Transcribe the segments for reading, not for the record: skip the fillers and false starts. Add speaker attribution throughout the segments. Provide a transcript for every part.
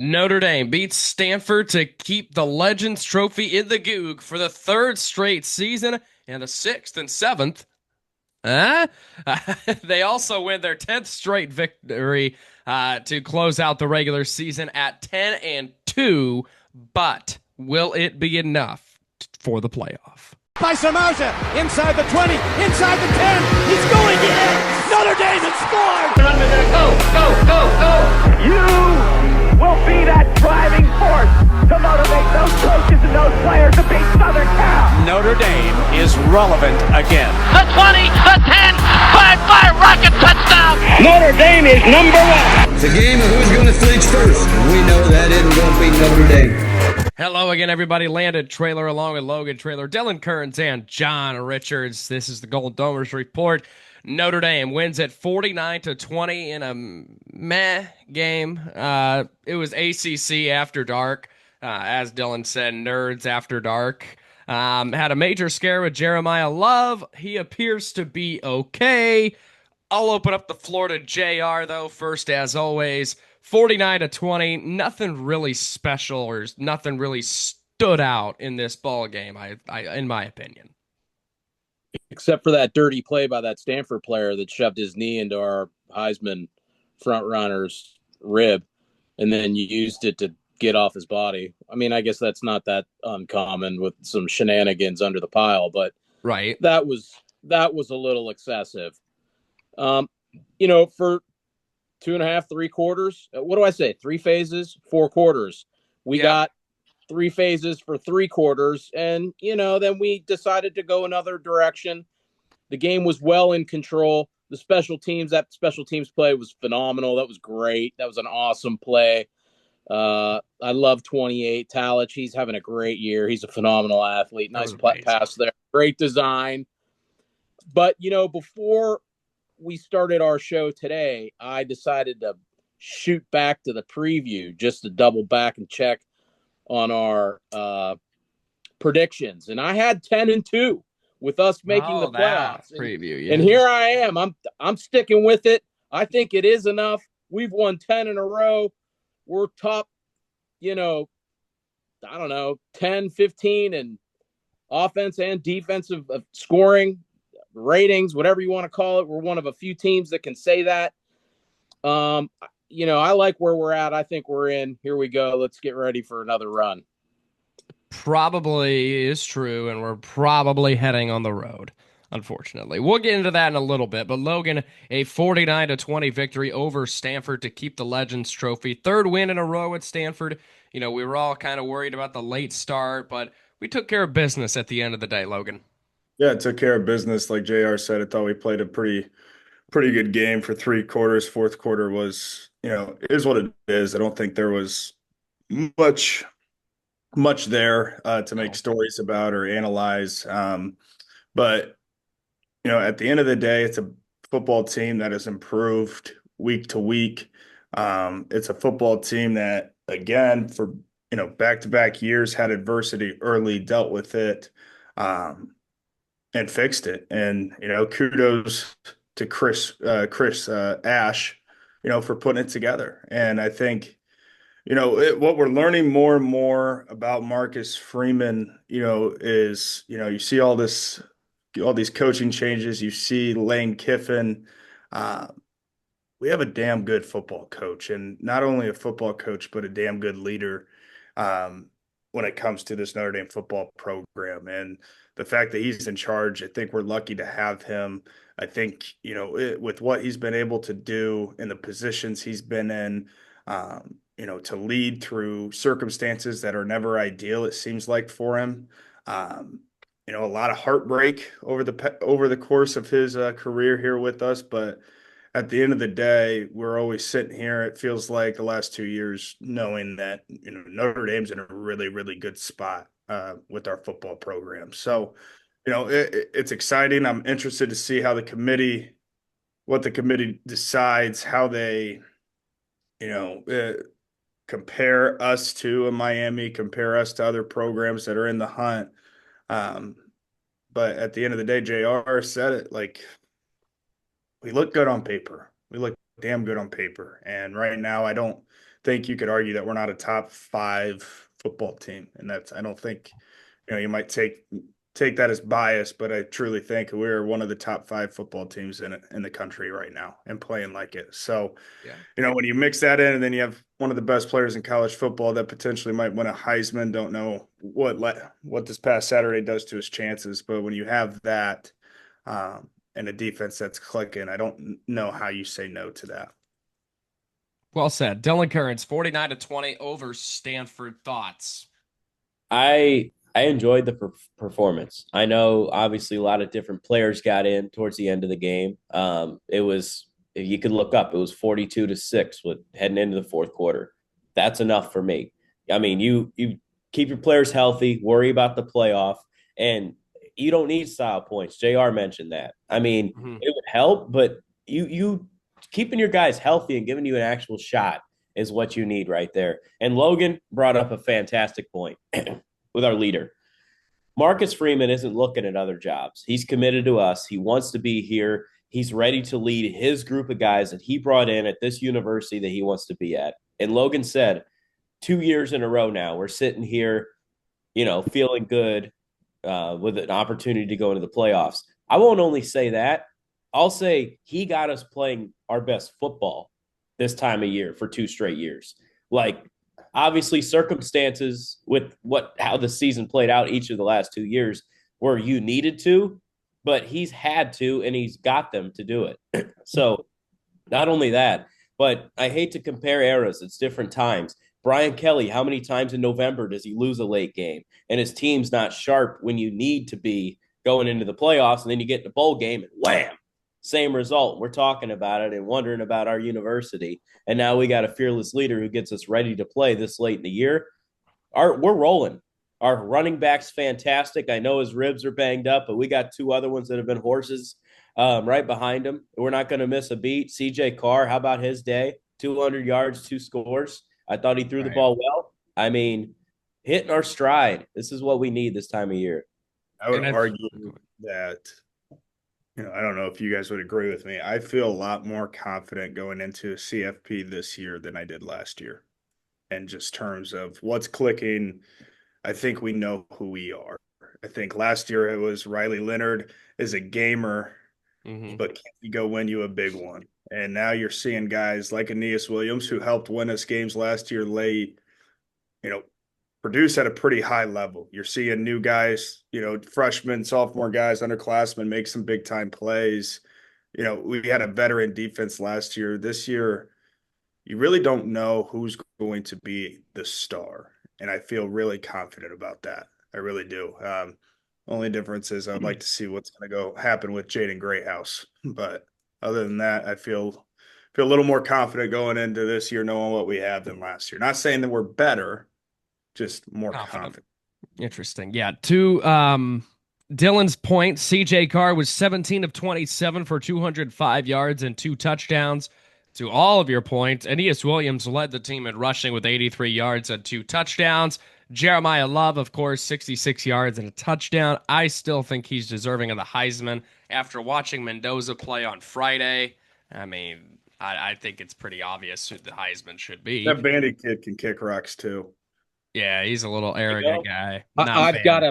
Speaker 1: Notre Dame beats Stanford to keep the Legends Trophy in the Goog for the third straight season and a sixth and seventh. Uh, they also win their 10th straight victory to close out the regular season at 10-2. But will it be enough for the playoff?
Speaker 2: By Samarja, inside the 20, inside the 10, he's going in! Notre Dame has scored!
Speaker 3: Go! You will be that driving force to motivate those coaches and those players to beat Southern Cal.
Speaker 2: Notre Dame is relevant again.
Speaker 4: The 20, the 10, fire, rocket, touchdown!
Speaker 3: Notre Dame is number one.
Speaker 5: It's a game of who's going to flinch first. We know that it won't be Notre Dame.
Speaker 1: Hello again, everybody. Landed Trailer along with Logan Trailer, Dylan Kearns, and John Richards. This is the Golden Domers Report. Notre Dame wins at 49-20 in a meh game. It was ACC after dark, as Dylan said, nerds after dark. Had a major scare with Jeremiah Love. He appears to be okay. I'll open up the floor to JR, though, first, as always. 49-20, nothing really special or nothing really stood out in this ball game, in my opinion.
Speaker 6: Except for that dirty play by that Stanford player that shoved his knee into our Heisman front runner's rib and then used it to get off his body. I mean, I guess that's not that uncommon with some shenanigans under the pile, but
Speaker 1: right,
Speaker 6: that was a little excessive. For 2.5, 3 quarters. What do I say? 3 phases, 4 quarters. We got 3 phases for 3 quarters. And, then we decided to go another direction. The game was well in control. That special teams play was phenomenal. That was great. That was an awesome play. I love 28 Talich. He's having a great year. He's a phenomenal athlete. Nice pass there. Great design. But, before we started our show today, I decided to shoot back to the preview just to double back and check on our predictions. And I had 10-2 with us making the playoffs.
Speaker 1: Preview, yeah.
Speaker 6: And here I am. I'm sticking with it. I think it is enough. We've won 10 in a row. We're top, 10, 15 in offense and defensive scoring ratings, whatever you want to call it. We're one of a few teams that can say that. I like where we're at. I think we're in. Here we go. Let's get ready for another run.
Speaker 1: Probably is true, and we're probably heading on the road, unfortunately. We'll get into that in a little bit, but Logan, a 49-20 victory over Stanford to keep the Legends Trophy. Third win in a row at Stanford. We were all kind of worried about the late start, but we took care of business at the end of the day, Logan.
Speaker 7: Yeah, it took care of business. Like JR said, I thought we played a pretty good game for 3 quarters. Fourth quarter was, is what it is. I don't think there was much there to make stories about or analyze. But, at the end of the day, it's a football team that has improved week to week. It's a football team that, again, for, back-to-back years had adversity early, dealt with it, and fixed it. And, kudos to Chris Ash, for putting it together. And I think, what we're learning more and more about Marcus Freeman, is, you see all these coaching changes. You see Lane Kiffin. We have a damn good football coach, and not only a football coach, but a damn good leader when it comes to this Notre Dame football program. And the fact that he's in charge, I think we're lucky to have him. I think, with what he's been able to do and the positions he's been in, to lead through circumstances that are never ideal, it seems like, for him. A lot of heartbreak over the course of his career here with us. But at the end of the day, we're always sitting here, it feels like the last 2 years, knowing that, Notre Dame's in a really, really good spot with our football program. So, it's exciting. I'm interested to see how what the committee decides, how they, compare us to a Miami, compare us to other programs that are in the hunt. But at the end of the day, JR said it, like, we look good on paper. We look damn good on paper. And right now, I don't think you could argue that we're not a top 5 football team, and I don't think, you might take that as bias, but I truly think we're one of the top 5 football teams in the country right now and playing like it. So,
Speaker 1: Yeah.
Speaker 7: when you mix that in, and then you have one of the best players in college football that potentially might win a Heisman, don't know what this past Saturday does to his chances, but when you have that and a defense that's clicking, I don't know how you say no to that.
Speaker 1: Well said. Dylan Kearns, 49-20 over Stanford. Thoughts?
Speaker 8: I enjoyed the performance. I know obviously a lot of different players got in towards the end of the game. It was, you could look up, it was 42-6 with heading into the fourth quarter. That's enough for me. I mean, you keep your players healthy, worry about the playoff, and you don't need style points. JR mentioned that. I mean, it would help, but you keeping your guys healthy and giving you an actual shot is what you need right there. And Logan brought up a fantastic point with our leader. Marcus Freeman isn't looking at other jobs. He's committed to us. He wants to be here. He's ready to lead his group of guys that he brought in at this university that he wants to be at. And Logan said, 2 years in a row now, we're sitting here, feeling good with an opportunity to go into the playoffs. I won't only say that. I'll say he got us playing our best football this time of year for 2 straight years. Like, obviously, circumstances with how the season played out each of the last 2 years where you needed to, but he's had to, and he's got them to do it. So not only that, but I hate to compare eras. It's different times. Brian Kelly, how many times in November does he lose a late game and his team's not sharp when you need to be going into the playoffs, and then you get in the bowl game and wham, same result. We're talking about it and wondering about our university. And now we got a fearless leader who gets us ready to play this late in the year. We're rolling. Our running back's fantastic. I know his ribs are banged up, but we got 2 other ones that have been horses right behind him. We're not going to miss a beat. CJ Carr, how about his day? 200 yards, 2 scores. I thought he threw the ball well. I mean, hitting our stride. This is what we need this time of year.
Speaker 7: I would argue that, I don't know if you guys would agree with me. I feel a lot more confident going into CFP this year than I did last year. And just terms of what's clicking, I think we know who we are. I think last year it was Riley Leonard is a gamer, but can he go win you a big one? And now you're seeing guys like Aeneas Williams, who helped win us games last year late, produce at a pretty high level. You're seeing new guys, freshmen, sophomore guys, underclassmen make some big time plays. We had a veteran defense last year. This year, you really don't know who's going to be the star. And I feel really confident about that. I really do. Only difference is I'd like to see what's going to go happen with Jaden Greathouse. But other than that, I feel a little more confident going into this year knowing what we have than last year. Not saying that we're better, just more confident.
Speaker 1: Interesting. Yeah. To Dylan's point, CJ Carr was 17 of 27 for 205 yards and 2 touchdowns. To all of your points, Aeneas Williams led the team in rushing with 83 yards and 2 touchdowns. Jeremiah Love, of course, 66 yards and a touchdown. I still think he's deserving of the Heisman after watching Mendoza play on Friday. I mean, I think it's pretty obvious who the Heisman should be.
Speaker 7: That Bandit kid can kick rocks too.
Speaker 1: Yeah, he's a little arrogant guy.
Speaker 6: I've got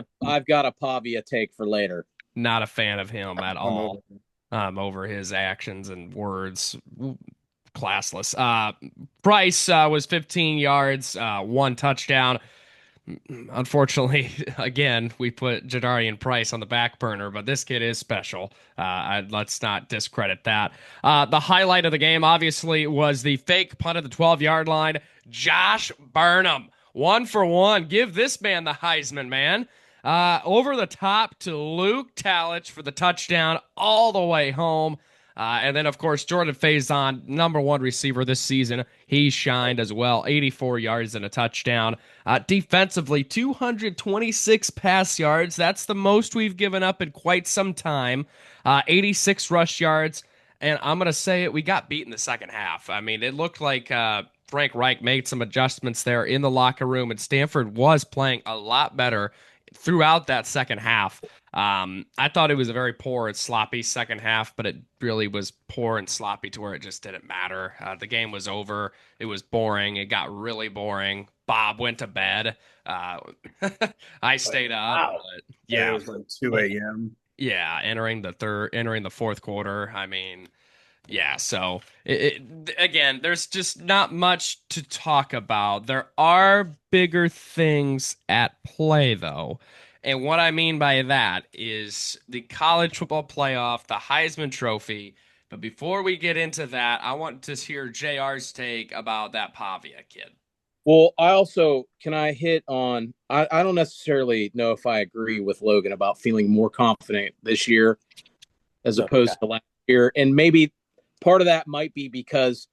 Speaker 6: a Pavia take for later.
Speaker 1: Not a fan of him at all. Over his actions and words. Classless. Price was 15 yards, 1 touchdown. Unfortunately, again, we put Jadarian Price on the back burner, but this kid is special. Let's not discredit that. The highlight of the game, obviously, was the fake punt at the 12-yard line. Josh Burnham, 1 for 1. Give this man the Heisman, man. Over the top to Luke Talich for the touchdown all the way home. And then, of course, Jordan Faison, number 1 receiver this season. He shined as well. 84 yards and a touchdown. Defensively, 226 pass yards. That's the most we've given up in quite some time. 86 rush yards. And I'm going to say it, we got beat in the second half. I mean, it looked like Frank Reich made some adjustments there in the locker room, and Stanford was playing a lot better throughout that second half. I thought it was a very poor and sloppy second half, but it really was poor and sloppy to where it just didn't matter. The game was over. It was boring. It got really boring. Bob went to bed. Uh, I stayed up.
Speaker 8: Wow.
Speaker 1: But
Speaker 7: It
Speaker 1: yeah,
Speaker 7: was like 2 a.m.
Speaker 1: yeah. Entering the fourth quarter. I mean, yeah, so again, there's just not much to talk about. There are bigger things at play, though. And what I mean by that is the college football playoff, the Heisman Trophy. But before we get into that, I want to hear JR's take about that Pavia kid.
Speaker 6: Well, I also can I hit on I don't necessarily know if I agree with Logan about feeling more confident this year as
Speaker 8: Okay.
Speaker 6: opposed to last year. And maybe part of that might be because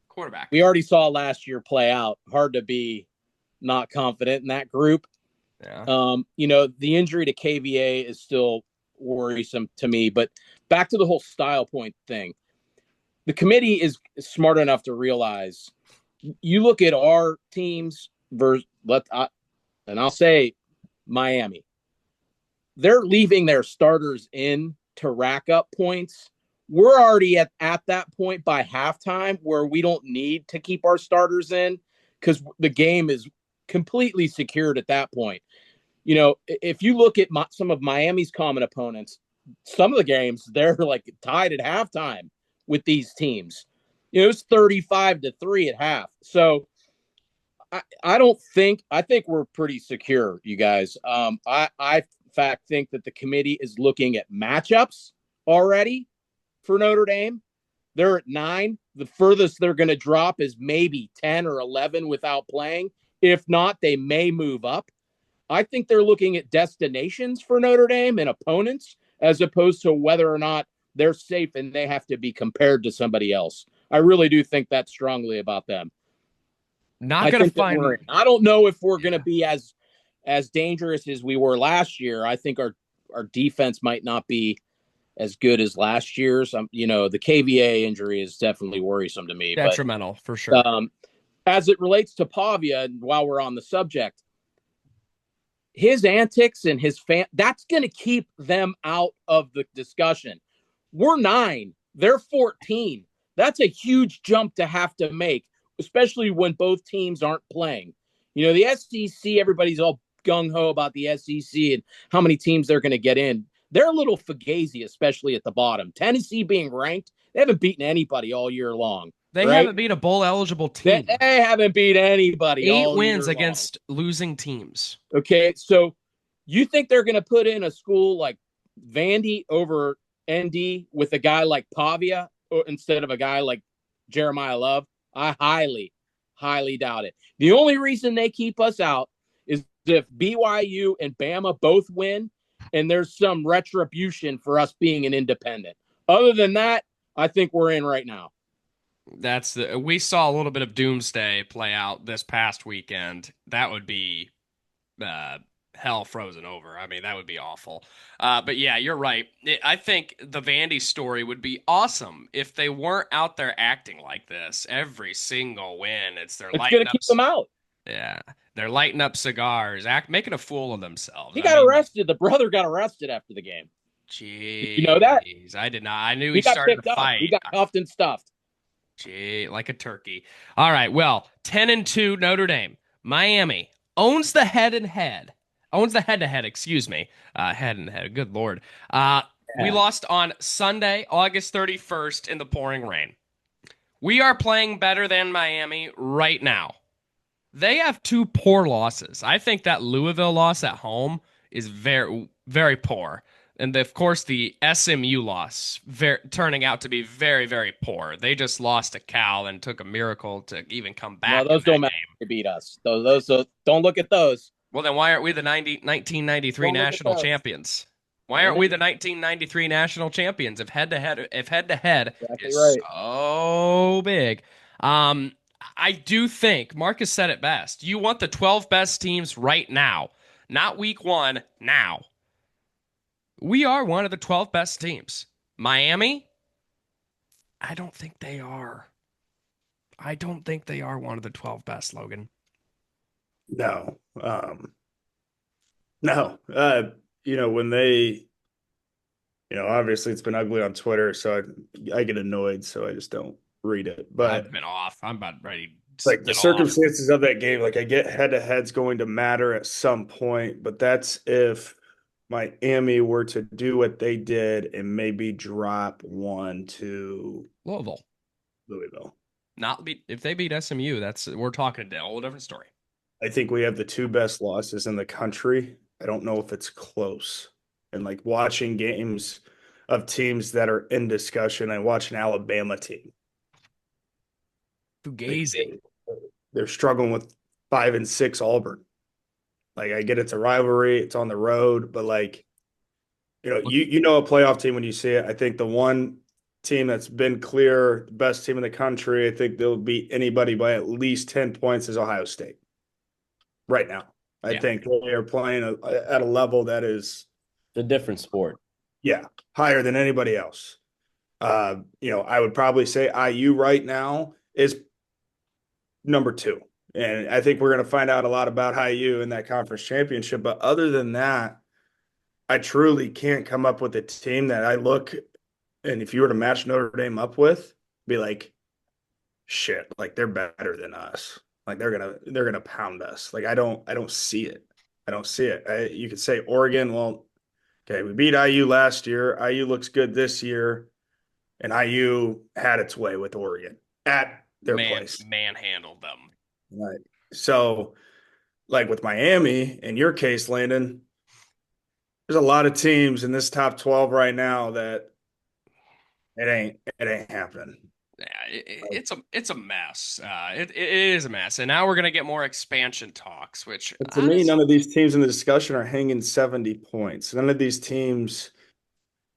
Speaker 1: Quarterback.
Speaker 6: we already saw last year play out. Hard to be not confident in that group.
Speaker 1: Yeah.
Speaker 6: The injury to KVA is still worrisome to me, but back to the whole style point thing. The committee is smart enough to realize you look at our teams versus and I'll say Miami. They're leaving their starters in to rack up points. We're already at that point by halftime where we don't need to keep our starters in because the game is completely secured at that point. If you look at some of Miami's common opponents, some of the games they're like tied at halftime with these teams. It was 35-3 at half. So I think we're pretty secure, you guys. I in fact think that the committee is looking at matchups already for Notre Dame. They're at 9. The furthest they're going to drop is maybe 10 or 11 without playing. If not, they may move up. I think they're looking at destinations for Notre Dame and opponents as opposed to whether or not they're safe and they have to be compared to somebody else. I really do think that strongly about them.
Speaker 1: Not going to find.
Speaker 6: I don't know if we're going to be as dangerous as we were last year. I think our defense might not be as good as last year's. The KVA injury is definitely worrisome to me.
Speaker 1: Detrimental, for sure.
Speaker 6: As it relates to Pavia, and while we're on the subject, his antics and his that's going to keep them out of the discussion. We're 9. They're 14. That's a huge jump to have to make, especially when both teams aren't playing. The SEC, everybody's all gung-ho about the SEC and how many teams they're going to get in. They're a little fugazi, especially at the bottom. Tennessee being ranked, they haven't beaten anybody all year long.
Speaker 1: They haven't beat a bowl-eligible team.
Speaker 6: They haven't beat anybody
Speaker 1: 8 wins against losing teams.
Speaker 6: Okay, so you think they're going to put in a school like Vandy over ND with a guy like Pavia instead of a guy like Jeremiah Love? I highly, highly doubt it. The only reason they keep us out is if BYU and Bama both win and there's some retribution for us being an independent. Other than that, I think we're in right now.
Speaker 1: We saw a little bit of doomsday play out this past weekend. That would be hell frozen over. I mean, that would be awful. But yeah, you're right. I think the Vandy story would be awesome if they weren't out there acting like this every single win. It's going
Speaker 6: to keep them out.
Speaker 1: Yeah, they're lighting up cigars, making a fool of themselves.
Speaker 6: He got arrested. The brother got arrested after the game.
Speaker 1: Jeez,
Speaker 6: you know that?
Speaker 1: I did not. I knew he started to fight.
Speaker 6: He got cuffed and stuffed.
Speaker 1: Gee, like a turkey. All right, well, 10-2 Notre Dame. Miami owns the head-to-head. Excuse me. Head-and-head. Good Lord. We lost on Sunday, August 31st in the pouring rain. We are playing better than Miami right now. They have 2 poor losses. I think that Louisville loss at home is very, very poor. And of course, the SMU loss turning out to be very, very poor. They just lost to Cal and took a miracle to even come back.
Speaker 6: No, those don't matter to beat us. Those don't look at those.
Speaker 1: Well, then why aren't we the 1993 national champions? Why aren't we the 1993 national champions if head-to-head exactly is right. So big? I do think Marcus said it best. You want the 12 best teams right now, not week 1, now. We are one of the 12 best teams. Miami, I don't think they are. I don't think they are one of the 12 best, Logan.
Speaker 7: No. No, when obviously it's been ugly on Twitter, so I get annoyed, so I just don't read it. But
Speaker 1: I've been off. I'm about ready to
Speaker 7: like the
Speaker 1: get off.
Speaker 7: circumstances of that game, like I get head to head's going to matter at some point, but that's if Miami were to do what they did and maybe drop one to
Speaker 1: Louisville.
Speaker 7: Louisville.
Speaker 1: Not beat if they beat SMU. We're talking a whole different story.
Speaker 7: I think we have the two best losses in the country. I don't know if it's close. And like watching games of teams that are in discussion, I watch an Alabama team. Like
Speaker 1: Fugazi.
Speaker 7: they're struggling with 5-6 Auburn. Like I get it's a rivalry, it's on the road, but like you know a playoff team when you see it. I think the one team that's been clear the best team in the country, I think they'll beat anybody by at least 10 points is Ohio State. Right now. I
Speaker 1: Yeah.
Speaker 7: think they are playing at a level that is
Speaker 8: It's a different sport.
Speaker 7: higher than anybody else. I would probably say IU right now is number 2. And I think we're going to find out a lot about IU in that conference championship. But other than that, I truly can't come up with a team that I look and if you were to match Notre Dame up with, be like, shit, like they're better than us. Like they're gonna pound us. Like I don't see it. I don't see it. You could say Oregon. Well, okay, we beat IU last year. IU looks good this year, and IU had its way with Oregon at their place.
Speaker 1: Manhandled them.
Speaker 7: Right. So, like with Miami, in your case, Landon, there's a lot of teams in this top 12 right now that it ain't happening.
Speaker 1: Yeah, it's a mess. It is a mess, and now we're gonna get more expansion talks. Which
Speaker 7: But to me, none of these teams in the discussion are hanging 70 points. None of these teams,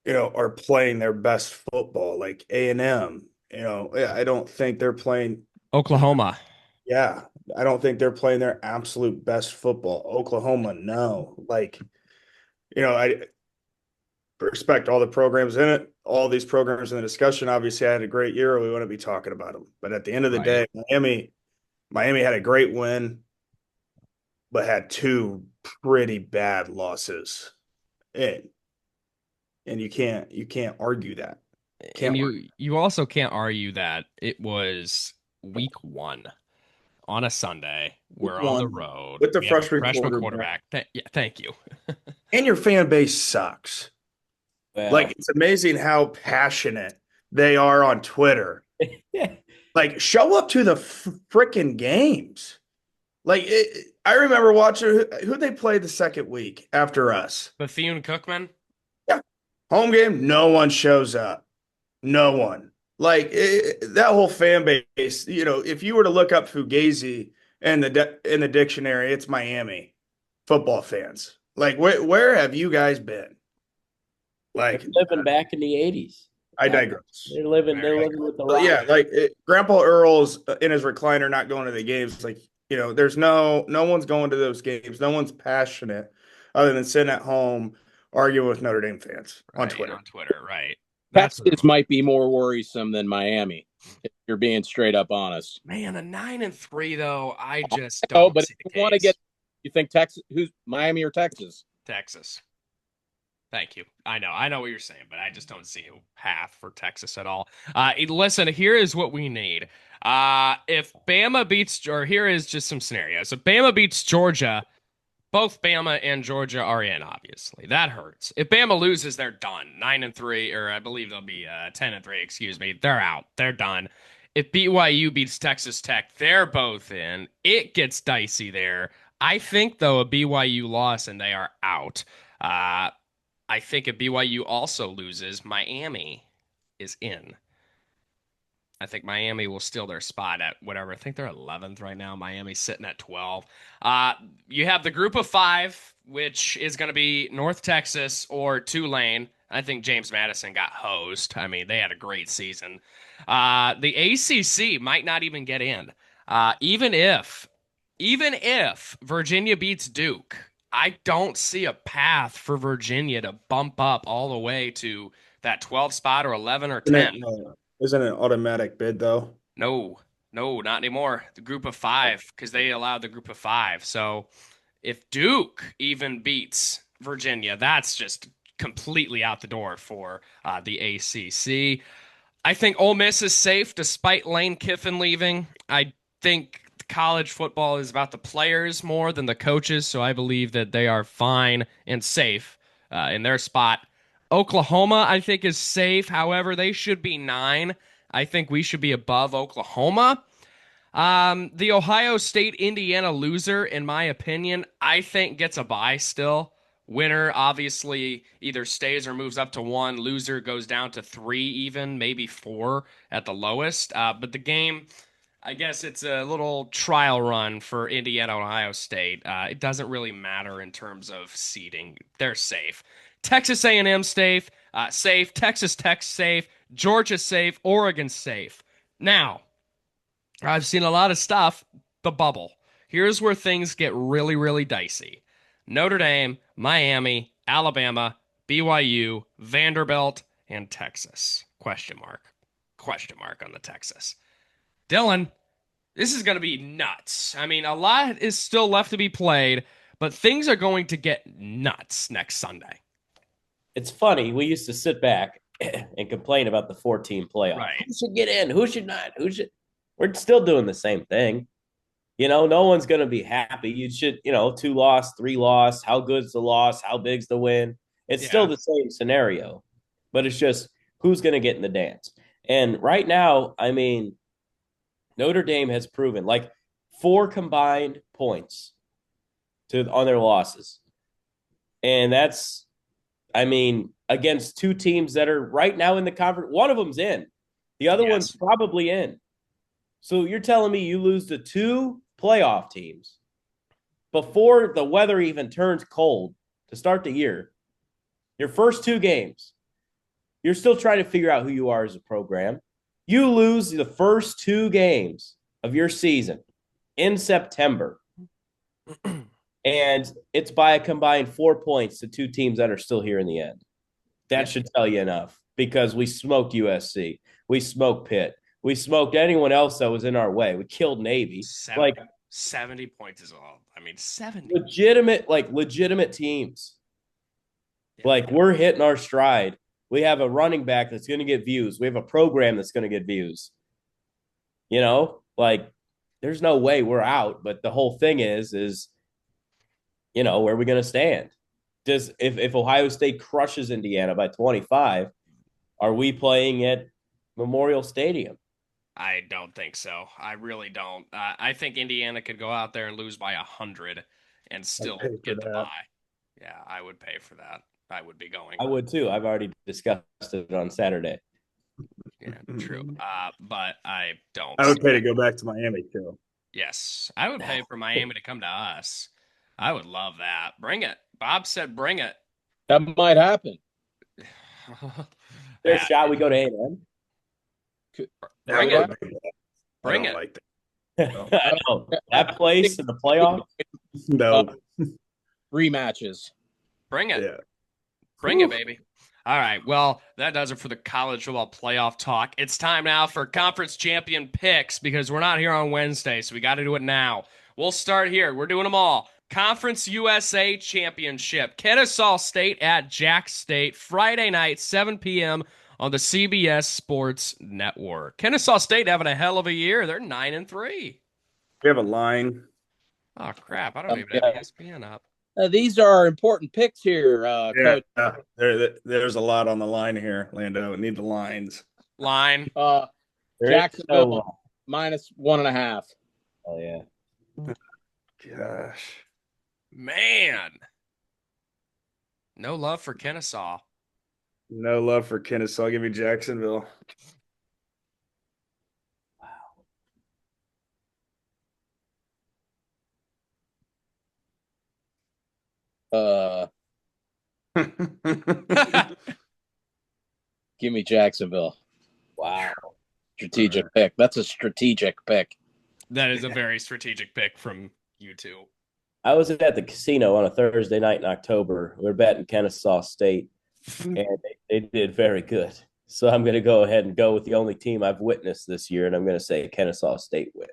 Speaker 7: are playing their best football. Like A&M, I don't think they're playing.
Speaker 1: Oklahoma.
Speaker 7: Yeah, I don't think they're playing their absolute best football. Oklahoma, no. Like, I respect all the programs in it. All these programs in the discussion obviously had a great year. We want to be talking about them. But at the end of the day, Miami had a great win, but had 2 pretty bad losses. And you can't argue that.
Speaker 1: And you also can't argue that it was week 1 on a Sunday. We're on the road
Speaker 7: with the
Speaker 1: we have a
Speaker 7: freshman
Speaker 1: quarterback. Thank you.
Speaker 7: And your fan base sucks.
Speaker 8: Well,
Speaker 7: Like it's amazing how passionate they are on Twitter. Like show up to the freaking games. Like I remember watching who they played the second week after us.
Speaker 1: Bethune-Cookman.
Speaker 7: Yeah, home game. No one shows up. No one. Like that whole fan base. If you were to look up Fugazi in the dictionary, it's Miami football fans. Like where have you guys been? Like
Speaker 8: living back in the 80s.
Speaker 7: I digress.
Speaker 8: They're living with the rock.
Speaker 7: Yeah, like Grandpa Earl's in his recliner, not going to the games. Like there's no one's going to those games. No one's passionate other than sitting at home arguing with Notre Dame fans on Twitter.
Speaker 1: Right.
Speaker 6: Texas might be more worrisome than Miami, if you're being straight up honest.
Speaker 1: Man, a 9-3 though, I just don't.
Speaker 6: Oh, but if you want to get, you think Texas? Who's Miami or Texas?
Speaker 1: Texas. Thank you. I know what you're saying, but I just don't see a path for Texas at all. Listen, here is what we need. If Bama beats, or here is just some scenarios. If Bama beats Georgia, both Bama and Georgia are in, obviously. That hurts. If Bama loses, they're done. 9-3, or I believe they'll be 10-3, excuse me. They're out. They're done. If BYU beats Texas Tech, they're both in. It gets dicey there. I think, though, a BYU loss and they are out. I think if BYU also loses, Miami is in. I think Miami will steal their spot at whatever. I think they're 11th right now. Miami's sitting at 12. You have the group of 5, which is going to be North Texas or Tulane. I think James Madison got hosed. I mean, they had a great season. The ACC might not even get in. Even if Virginia beats Duke, I don't see a path for Virginia to bump up all the way to that 12 spot or 11 or 10.
Speaker 7: Isn't it an automatic bid, though?
Speaker 1: No, not anymore. The group of 5, because they allowed the group of 5. So if Duke even beats Virginia, that's just completely out the door for the ACC. I think Ole Miss is safe despite Lane Kiffin leaving. I think college football is about the players more than the coaches, so I believe that they are fine and safe in their spot. Oklahoma, I think, is safe. However, they should be 9. I think we should be above Oklahoma. The Ohio State Indiana loser, in my opinion, I think gets a bye still. Winner obviously either stays or moves up to 1. Loser goes down to 3, even maybe 4 at the lowest. But the game, I guess it's a little trial run for Indiana and Ohio State. It doesn't really matter in terms of seeding; they're safe. Texas A&M safe, safe. Texas Tech safe. Georgia safe. Oregon safe. Now, I've seen a lot of stuff. The bubble. Here's where things get really, really dicey. Notre Dame, Miami, Alabama, BYU, Vanderbilt, and Texas. Question mark. Question mark on the Texas. Dylan, this is going to be nuts. I mean, a lot is still left to be played, but things are going to get nuts next Sunday.
Speaker 8: It's funny. We used to sit back and complain about the 14 playoff.
Speaker 1: Right.
Speaker 8: Who should get in? Who should not? Who should? We're still doing the same thing. No one's going to be happy. You should, 2 loss, 3 loss. How good's the loss? How big's the win? It's still the same scenario, but it's just who's going to get in the dance. And right now, I mean, Notre Dame has proven like 4 combined points on their losses. And that's, I mean, against 2 teams that are right now in the conference. One of them's in. The other one's probably in. So you're telling me you lose to 2 playoff teams before the weather even turns cold to start the year. Your first 2 games, you're still trying to figure out who you are as a program. You lose the first 2 games of your season in September, and it's by a combined 4 points to 2 teams that are still here in the end. That should tell you enough, because we smoked USC. We smoked Pitt. We smoked anyone else that was in our way. We killed Navy.
Speaker 1: 70 points is all. I mean, 70.
Speaker 8: Legitimate teams. Yeah. We're hitting our stride. We have a running back that's going to get views. We have a program that's going to get views. There's no way we're out. But the whole thing is, where are we going to stand? If Ohio State crushes Indiana by 25, are we playing at Memorial Stadium?
Speaker 1: I don't think so. I really don't. I think Indiana could go out there and lose by 100 and still get the bye. Yeah, I would pay for that. I would be going.
Speaker 8: I would too. I've already discussed it on Saturday.
Speaker 1: Yeah, true. But I don't.
Speaker 7: I would pay to go back to Miami too.
Speaker 1: Yes, I would pay for Miami to come to us. I would love that. Bring it. Bob said bring it.
Speaker 6: That might happen.
Speaker 8: There's a shot we go to A&M.
Speaker 1: Bring it.
Speaker 7: Bring it. Like that.
Speaker 8: No. I know. That place in the playoff?
Speaker 7: No.
Speaker 6: Rematches.
Speaker 1: Bring it.
Speaker 7: Yeah.
Speaker 1: Bring it, baby. All right. Well, that does it for the college football playoff talk. It's time now for conference champion picks, because we're not here on Wednesday, so we got to do it now. We'll start here. We're doing them all. Conference USA Championship. Kennesaw State at Jack State. Friday night, 7 p.m. on the CBS Sports Network. Kennesaw State having a hell of a year. They're 9-3.
Speaker 7: We have a line.
Speaker 1: Oh, crap. I don't even have ESPN up.
Speaker 6: These are important picks here, Coach.
Speaker 7: There's a lot on the line here, Lando. We need the lines.
Speaker 1: Line.
Speaker 6: Jacksonville -1.5.
Speaker 8: Oh, yeah.
Speaker 7: Gosh.
Speaker 1: Man. No love for Kennesaw.
Speaker 7: No love for Kennesaw. Give me Jacksonville.
Speaker 6: Give me Jacksonville.
Speaker 8: Wow.
Speaker 6: Strategic pick. That's a strategic pick.
Speaker 1: That is a very strategic pick from you two.
Speaker 8: I was at the casino on a Thursday night in October. We were betting Kennesaw State, and they did very good. So I'm going to go ahead and go with the only team I've witnessed this year, and I'm going to say Kennesaw State wins.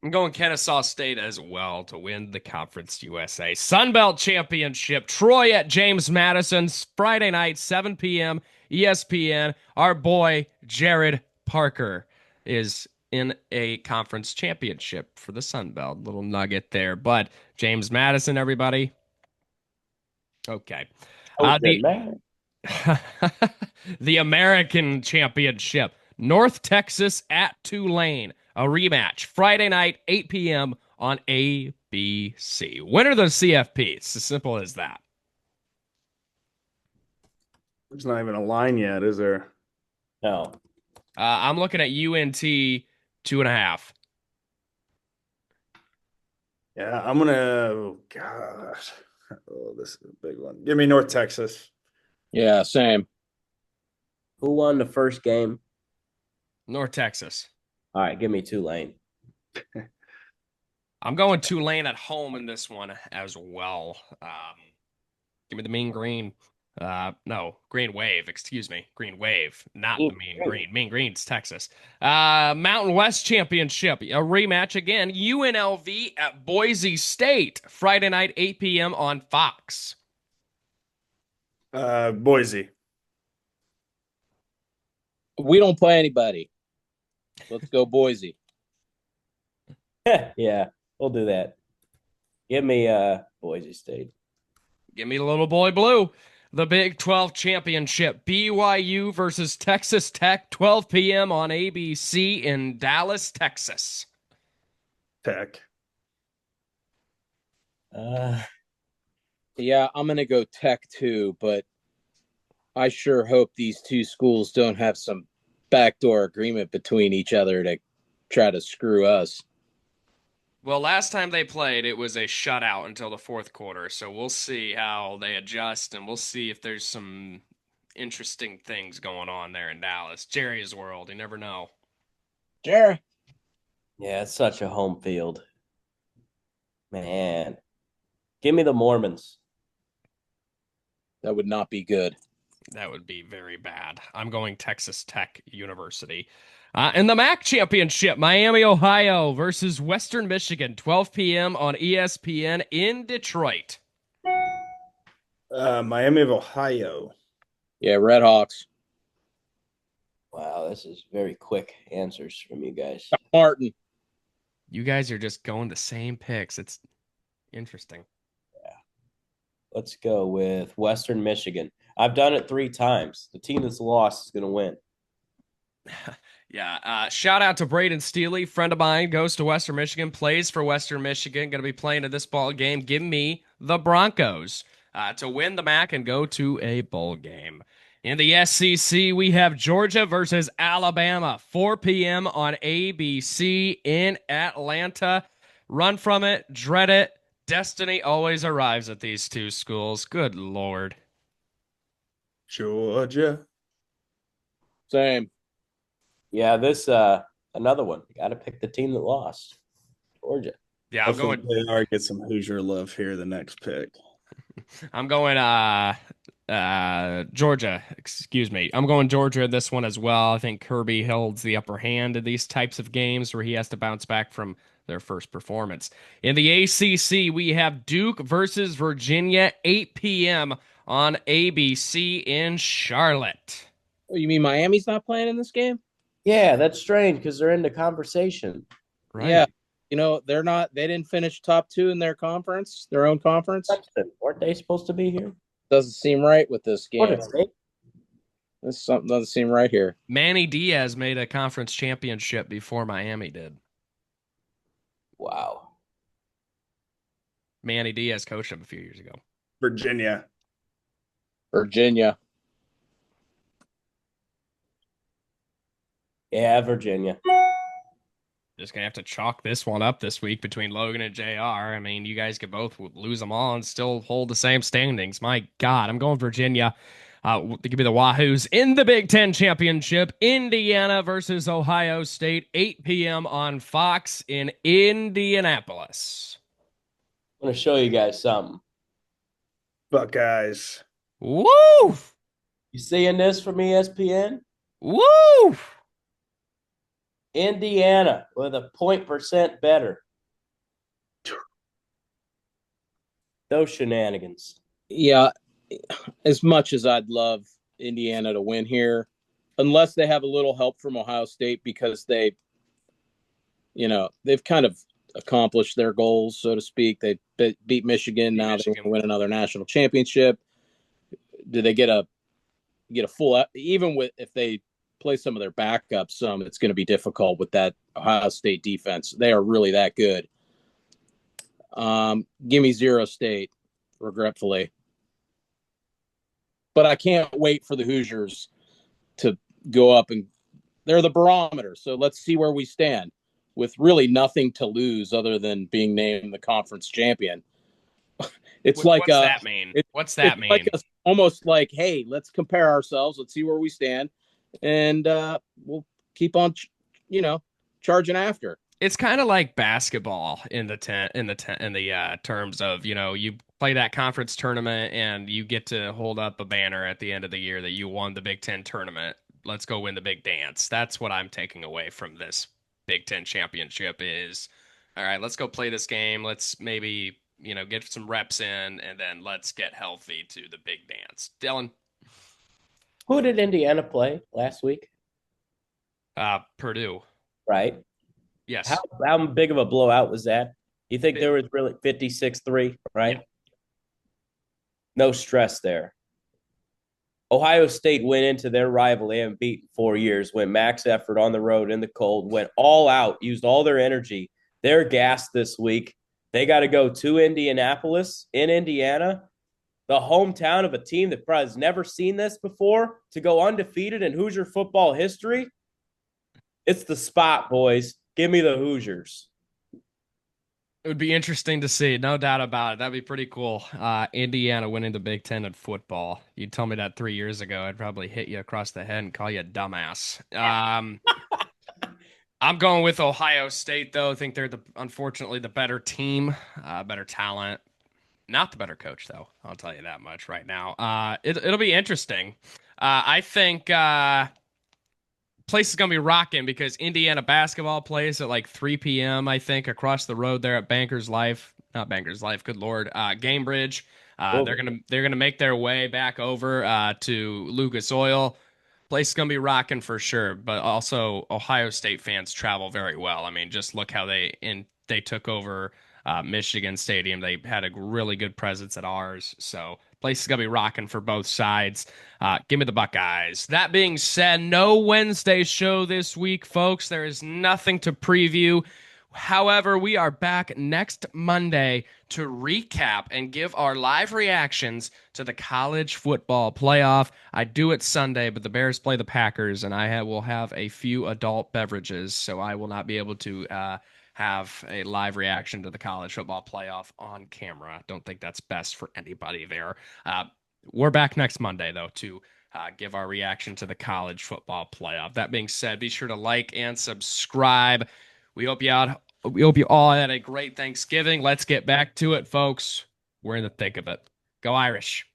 Speaker 1: I'm going Kennesaw State as well to win the Conference USA. Sun Belt Championship. Troy at James Madison. Friday night, 7 p.m. ESPN. Our boy, Jared Parker, is in a conference championship for the Sun Belt. Little nugget there. But James Madison, everybody. Okay.
Speaker 8: Okay,
Speaker 1: The
Speaker 8: man.
Speaker 1: the American Championship. North Texas at Tulane. A rematch. Friday night, 8 p.m. on ABC. Winner of the CFP. It's as simple as that.
Speaker 7: There's not even a line yet, is there?
Speaker 8: No.
Speaker 1: I'm looking at UNT 2.5.
Speaker 7: Yeah, I'm gonna. Oh God, oh, this is a big one. Give me North Texas.
Speaker 6: Yeah, same.
Speaker 8: Who won the first game?
Speaker 1: North Texas.
Speaker 8: All right, give me Tulane.
Speaker 1: I'm going Tulane at home in this one as well. Give me the Mean Green. No, Green Wave, excuse me. Green Wave, not the Mean Green. Mean Green's Texas. Mountain West Championship, a rematch again. UNLV at Boise State, Friday night, 8 p.m. on Fox.
Speaker 7: Boise.
Speaker 6: We don't play anybody. Let's go Boise.
Speaker 8: Yeah, we'll do that. Give me Boise State.
Speaker 1: Give me the little boy blue. The Big 12 Championship, BYU versus Texas Tech, 12 p.m. on ABC in Dallas, Texas.
Speaker 7: Tech.
Speaker 6: Yeah, I'm going to go Tech too, but I sure hope these two schools don't have some backdoor agreement between each other to try to screw us.
Speaker 1: Well, last time they played, it was a shutout until the fourth quarter, so we'll see how they adjust, and we'll see if there's some interesting things going on there in Dallas. Jerry's world, you never know.
Speaker 6: Jerry.
Speaker 8: Yeah, it's such a home field. Man. Give me the Mormons.
Speaker 6: That would not be good.
Speaker 1: That would be very bad. I'm going Texas Tech University. In the MAC Championship, Miami, Ohio versus Western Michigan, 12 p.m. on ESPN in Detroit.
Speaker 7: Miami of Ohio.
Speaker 6: Yeah, Red Hawks.
Speaker 8: Wow, this is very quick answers from you guys.
Speaker 6: Martin.
Speaker 1: You guys are just going the same picks. It's interesting.
Speaker 8: Yeah. Let's go with Western Michigan. I've done it 3 times. The team that's lost is going to win.
Speaker 1: Yeah. Shout out to Braden Steely, friend of mine, goes to Western Michigan, plays for Western Michigan, going to be playing in this ball game. Give me the Broncos to win the MAC and go to a bowl game. In the SEC, we have Georgia versus Alabama, 4 p.m. on ABC in Atlanta. Run from it, dread it. Destiny always arrives at these two schools. Good Lord.
Speaker 7: Georgia.
Speaker 6: Same.
Speaker 8: Yeah, this another one. You got to pick the team that lost. Georgia.
Speaker 1: Yeah, I'm going.
Speaker 7: They get some Hoosier love here. The next pick.
Speaker 1: I'm going. Georgia. Excuse me. I'm going Georgia in this one as well. I think Kirby holds the upper hand in these types of games where he has to bounce back from their first performance. In the ACC, we have Duke versus Virginia, 8 p.m. on ABC in Charlotte.
Speaker 6: Oh, you mean Miami's not playing in this game?
Speaker 8: Yeah, that's strange because they're in the conversation.
Speaker 1: Right.
Speaker 6: Yeah. You know, they didn't finish top 2 in their conference, their own conference.
Speaker 8: Weren't they supposed to be here?
Speaker 6: Doesn't seem right with this game.
Speaker 8: State?
Speaker 6: This something doesn't seem right here.
Speaker 1: Manny Diaz made a conference championship before Miami did.
Speaker 8: Wow.
Speaker 1: Manny Diaz coached him a few years ago.
Speaker 7: Virginia.
Speaker 8: Yeah, Virginia.
Speaker 1: Just going to have to chalk this one up this week between Logan and JR. I mean, you guys could both lose them all and still hold the same standings. My God, I'm going Virginia. Give me the Wahoos in the Big Ten Championship. Indiana versus Ohio State, 8 p.m. on Fox in Indianapolis.
Speaker 8: I'm going to show you guys something.
Speaker 7: Buckeyes.
Speaker 1: Woo!
Speaker 8: You seeing this from ESPN?
Speaker 1: Woo!
Speaker 8: Indiana with a 0.% better. Those shenanigans.
Speaker 6: Yeah, as much as I'd love Indiana to win here, unless they have a little help from Ohio State because they've kind of accomplished their goals, so to speak. They beat Michigan. Now they want to win another national championship. Do they get a full? Even with if they play some of their backups, it's going to be difficult with that Ohio State defense. They are really that good. Give me 0 State, regretfully. But I can't wait for the Hoosiers to go up, and they're the barometer. So let's see where we stand with really nothing to lose other than being named the conference champion. It's
Speaker 1: what's that mean? What's that mean?
Speaker 6: Like almost like, hey, let's compare ourselves. Let's see where we stand, and we'll keep on, charging after.
Speaker 1: It's kind of like basketball in the terms of, you play that conference tournament and you get to hold up a banner at the end of the year that you won the Big Ten tournament. Let's go win the big dance. That's what I'm taking away from this Big Ten championship is, all right, let's go play this game. Let's maybe, get some reps in, and then let's get healthy to the big dance. Dylan?
Speaker 8: Who did Indiana play last week?
Speaker 1: Purdue.
Speaker 8: Right.
Speaker 1: Yes.
Speaker 8: How big of a blowout was that? You think there was really 56-3, right? Yeah. No stress there. Ohio State went into their rival they haven't beaten 4 years, went max effort on the road in the cold, went all out, used all their energy. They're gassed this week. They got to go to Indianapolis in Indiana, the hometown of a team that probably has never seen this before, to go undefeated in Hoosier football history. It's the spot, boys. Give me the Hoosiers.
Speaker 1: It would be interesting to see, no doubt about it. That'd be pretty cool. Indiana winning the Big Ten in football. You'd tell me that 3 years ago, I'd probably hit you across the head and call you a dumbass. I'm going with Ohio State, though. I think they're unfortunately the better team, better talent. Not the better coach, though. I'll tell you that much right now. It'll be interesting. I think place is going to be rocking because Indiana basketball plays at like 3 p.m., I think, across the road there at Bankers Life. Not Bankers Life, good Lord. Gamebridge. They're gonna make their way back over to Lucas Oil. Place is going to be rocking for sure, but also Ohio State fans travel very well. I mean, just look how they took over Michigan Stadium. They had a really good presence at ours, so place is going to be rocking for both sides. Give me the Buckeyes. That being said, no Wednesday show this week, folks. There is nothing to preview. However, we are back next Monday to recap and give our live reactions to the college football playoff. I do it Sunday, but the Bears play the Packers, and I will have a few adult beverages, so I will not be able to have a live reaction to the college football playoff on camera. Don't think that's best for anybody there. We're back next Monday, though, to give our reaction to the college football playoff. That being said, be sure to like and subscribe. We hope you all had a great Thanksgiving. Let's get back to it, folks. We're in the thick of it. Go Irish.